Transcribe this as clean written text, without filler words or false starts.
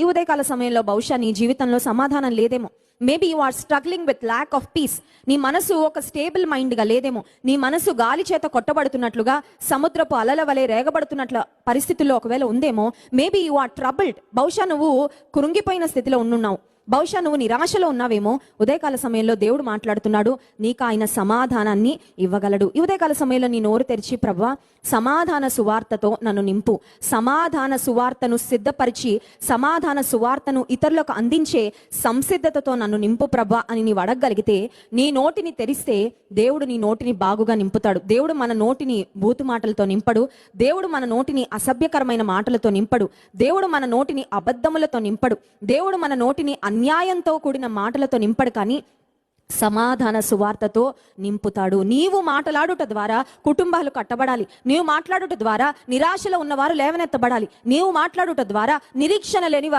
ఈ ఉదయకాల సమయంలో బహుశా నీ జీవితంలో సమాధానం లేదేమో. Maybe you are struggling with lack of peace. నీ మనసు ఒక స్టేబుల్ మైండ్గా లేదేమో. నీ మనసు గాలి చేత కొట్టబడుతున్నట్లుగా, సముద్రపు అలల వలె రేగబడుతున్నట్ల పరిస్థితుల్లో ఒకవేళ ఉందేమో. Maybe you are troubled. బహుశా నువ్వు కృంగిపోయిన స్థితిలో ఉండున్నావు. బహుశా నువ్వు నిరాశలో ఉన్నావేమో. ఉదయకాల సమయంలో దేవుడు మాట్లాడుతున్నాడు, నీకు ఆయన సమాధానాన్ని ఇవ్వగలడు. ఈ ఉదయకాల సమయంలో నీ నోరు తెరిచి, ప్రభువా సమాధాన సువార్తతో నన్ను నింపు, సమాధాన సువార్తను సిద్ధపరిచి, సమాధాన సువార్తను ఇతరులకు అందించే సంసిద్ధతతో నన్ను నింపు ప్రభువా అని నీవు అడగగలిగితే, నీ నోటిని తెరిస్తే దేవుడు నీ నోటిని బాగుగా నింపుతాడు. దేవుడు మన నోటిని బూతు మాటలతో నింపడు. దేవుడు మన నోటిని అసభ్యకరమైన మాటలతో నింపడు. దేవుడు మన నోటిని అబద్ధములతో నింపడు. దేవుడు మన నోటిని అన్యాయంతో కూడిన మాటలతో నింపడు, కానీ సమాధాన సువార్తతో నింపుతాడు. నీవు మాట్లాడుట ద్వారా కుటుంబాలు కట్టబడాలి. నీవు మాట్లాడుట ద్వారా నిరాశలో ఉన్నవారు లేవనెత్తబడాలి. నీవు మాట్లాడుట ద్వారా నిరీక్షణ లేని